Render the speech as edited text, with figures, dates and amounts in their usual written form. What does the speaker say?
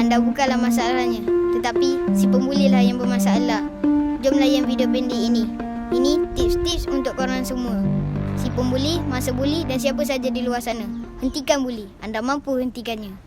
anda bukanlah masalahnya, tetapi si pembulilah yang bermasalah. Jom layan video pendek ini. Ini tips-tips untuk korang semua. Si pembuli, masa buli dan siapa saja di luar sana. Hentikan buli. Anda mampu hentikannya.